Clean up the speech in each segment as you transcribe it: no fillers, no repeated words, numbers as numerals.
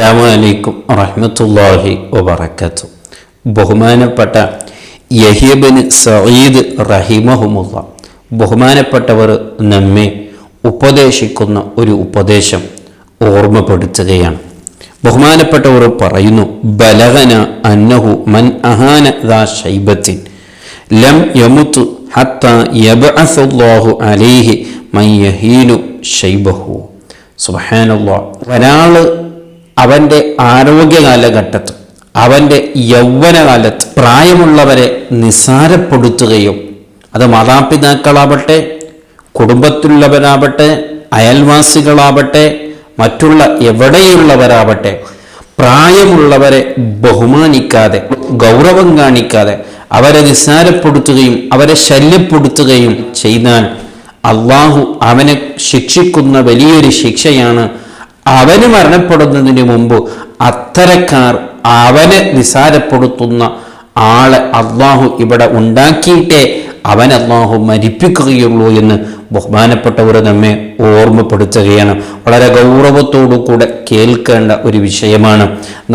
അസ്സലാമു അലൈക്കും വറഹ്മത്തുള്ളാഹി വബറകാതുഹു. ബഹുമാനപ്പെട്ട യഹ്യ ഇബ്നു സഈദ് റഹിമഹുമുള്ള ബഹുമാനപ്പെട്ടവർ നമ്മെ ഉപദേശിക്കുന്ന ഒരു ഉപദേശം ഓർമ്മപ്പെടുത്തുകയാണ്. ബഹുമാനപ്പെട്ടവർ പറയുന്നു, ബലഗന അന്നഹു മൻ അഹാന ദാ ശൈബത്തിൻ ലം യമുതു ഹത്താ യബ്അസുല്ലാഹു അലൈഹി മൻ യഹീനു ശൈബഹു. സുബ്ഹാനല്ലാഹ്. ഒരാൾ അവൻ്റെ ആരോഗ്യകാലഘട്ടത്ത്, അവൻ്റെ യൗവനകാലത്ത് പ്രായമുള്ളവരെ നിസ്സാരപ്പെടുത്തുകയും, അത് മാതാപിതാക്കളാവട്ടെ, കുടുംബത്തിലുള്ളവരാവട്ടെ, അയൽവാസികളാവട്ടെ, മറ്റുള്ള എവിടെയുള്ളവരാവട്ടെ, പ്രായമുള്ളവരെ ബഹുമാനിക്കാതെ, ഗൗരവം കാണിക്കാതെ അവരെ നിസ്സാരപ്പെടുത്തുകയും അവരെ ശല്യപ്പെടുത്തുകയും ചെയ്താൽ അള്ളാഹു അവനെ ശിക്ഷിക്കുന്ന വലിയൊരു ശിക്ഷയാണ്. അവന് മരണപ്പെടുന്നതിന് മുമ്പ് അത്തരക്കാർ അവനെ നിസാരപ്പെടുത്തുന്ന ആളെ അള്ളാഹു ഇവിടെ ഉണ്ടാക്കിയിട്ടേ അവൻ അള്ളാഹു മരിപ്പിക്കുകയുള്ളൂ എന്ന് ബഹുമാനപ്പെട്ടവർ നമ്മെ ഓർമ്മപ്പെടുത്തുകയാണ്. വളരെ ഗൗരവത്തോടു കൂടെ കേൾക്കേണ്ട ഒരു വിഷയമാണ്.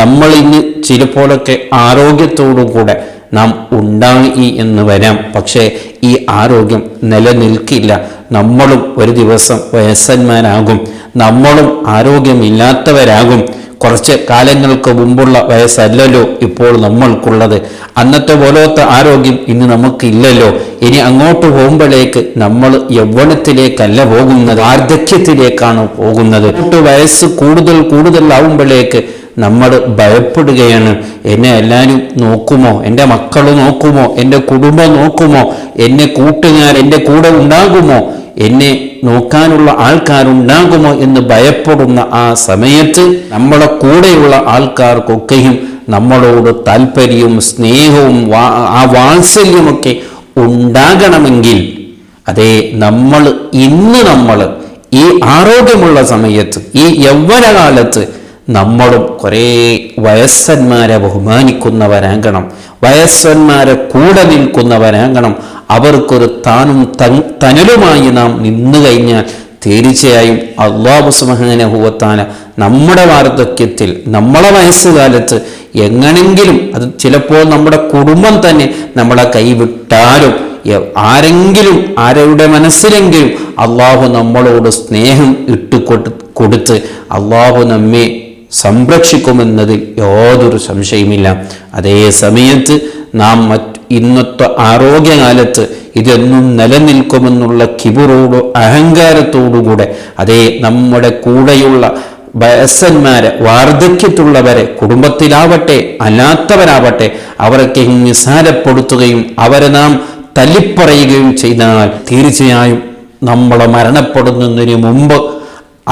നമ്മൾ ഇന്ന് ചിലപ്പോഴൊക്കെ ആരോഗ്യത്തോടു കൂടെ നാം ഉണ്ടായി എന്ന് വരാം, പക്ഷേ ഈ ആരോഗ്യം നിലനിൽക്കില്ല. നമ്മളും ഒരു ദിവസം വയസ്സന്മാരാകും, നമ്മളും ആരോഗ്യമില്ലാത്തവരാകും. കുറച്ച് കാലങ്ങൾക്ക് മുമ്പുള്ള വയസ്സല്ലല്ലോ ഇപ്പോൾ നമ്മൾക്കുള്ളത്. അന്നത്തെ പോലത്തെ ആരോഗ്യം ഇന്ന് നമുക്കില്ലല്ലോ. ഇനി അങ്ങോട്ട് പോകുമ്പോഴേക്ക് നമ്മൾ യൗവനത്തിലേക്കല്ല പോകുന്നത്, വാർദ്ധക്യത്തിലേക്കാണ് പോകുന്നത്. വയസ്സ് കൂടുതൽ ആവുമ്പോഴേക്ക് നമ്മൾ ഭയപ്പെടുകയാണ്. എന്നെ എല്ലാവരും നോക്കുമോ, എൻ്റെ മക്കൾ നോക്കുമോ, എൻ്റെ കുടുംബം നോക്കുമോ, എന്നെ കൂട്ടുകാർ എൻ്റെ കൂടെ ഉണ്ടാകുമോ, എന്നെ നോക്കാനുള്ള ആൾക്കാരുണ്ടാകുമോ എന്ന് ഭയപ്പെടുന്ന ആ സമയത്ത് നമ്മളെ കൂടെയുള്ള ആൾക്കാർക്കൊക്കെയും നമ്മളോട് താല്പര്യവും സ്നേഹവും ആ വാത്സല്യമൊക്കെ ഉണ്ടാകണമെങ്കിൽ, അതേ നമ്മൾ ഈ ആരോഗ്യമുള്ള സമയത്ത്, ഈ യൗവനകാലത്ത് നമ്മളും കുറേ വയസ്സന്മാരെ ബഹുമാനിക്കുന്നവരാകണം, വയസ്സന്മാരെ കൂടെ നിൽക്കുന്നവരാകണം. അവർക്കൊരു താനും തനലുമായി നാം നിന്നു കഴിഞ്ഞാൽ തീർച്ചയായും അല്ലാഹു സുബ്ഹാനഹു വ തആല നമ്മുടെ വാർദ്ധക്യത്തിൽ, നമ്മളെ വയസ്സുകാലത്ത് എങ്ങനെങ്കിലും, അത് ചിലപ്പോൾ നമ്മുടെ കുടുംബം തന്നെ നമ്മളെ കൈവിട്ടാലും, ആരുടെ മനസ്സിലെങ്കിലും അള്ളാഹു നമ്മളോട് സ്നേഹം കൊടുത്ത് അള്ളാഹു നമ്മെ സംരക്ഷിക്കുമെന്നതിൽ യാതൊരു സംശയമില്ല. അതേ സമയത്ത് നാം ഇന്നത്തെ ആരോഗ്യകാലത്ത് ഇതൊന്നും നിലനിൽക്കുമെന്നുള്ള കിബിറോടോ അഹങ്കാരത്തോടുകൂടെ, അതേ നമ്മുടെ കൂടെയുള്ള വയസ്സന്മാരെ, വാർദ്ധക്യത്തുള്ളവരെ, കുടുംബത്തിലാവട്ടെ അല്ലാത്തവരാവട്ടെ, അവരൊക്കെ നിസ്സാരപ്പെടുത്തുകയും അവരെ നാം തല്ലിപ്പറയുകയും ചെയ്താൽ തീർച്ചയായും നമ്മളെ മരണപ്പെടുന്നതിന് മുമ്പ്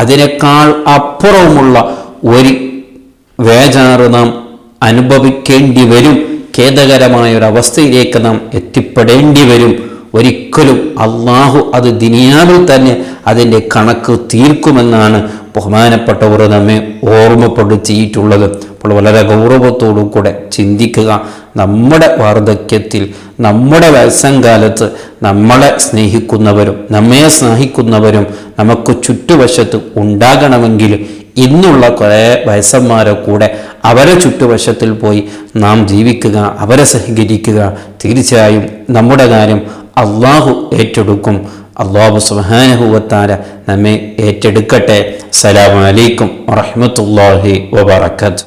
അതിനേക്കാൾ അപ്പുറവുമുള്ള ഒരു വേജാറ് നാം അനുഭവിക്കേണ്ടി വരും. ഖേദകരമായൊരവസ്ഥയിലേക്ക് നാം എത്തിപ്പെടേണ്ടി വരും. ഒരിക്കലും അള്ളാഹു അത് ദുനിയാവിൽ തന്നെ അതിൻ്റെ കണക്ക് തീർക്കുമെന്നാണ് ബഹുമാനപ്പെട്ടവർ നമ്മെ ഓർമ്മപ്പെടുത്തിയിട്ടുള്ളത്. അപ്പോൾ വളരെ ഗൗരവത്തോടു കൂടെ ചിന്തിക്കുക. നമ്മുടെ വാർദ്ധക്യത്തിൽ, നമ്മുടെ വയസ്സങ്കാലത്ത് നമ്മളെ സ്നേഹിക്കുന്നവരും നമ്മെ സ്നേഹിക്കുന്നവരും നമുക്ക് ചുറ്റുവശത്ത് ഉണ്ടാകണമെങ്കിൽ ഇന്നുള്ള കുറേ വയസ്സന്മാരെ കൂടെ അവരെ ചുറ്റുവശത്തിൽ പോയി നാം ജീവിക്കുക, അവരെ സഹകരിക്കുക. തീർച്ചയായും നമ്മുടെ കാര്യം അള്ളാഹു ഏറ്റെടുക്കും. അല്ലാഹു സുബ്ഹാനഹു വ തആല നമ്മെ ഏറ്റെടുക്കട്ടെ. അസ്സലാമു അലൈക്കും വറഹ്മത്തുള്ളാഹി വബറകാതുഹു.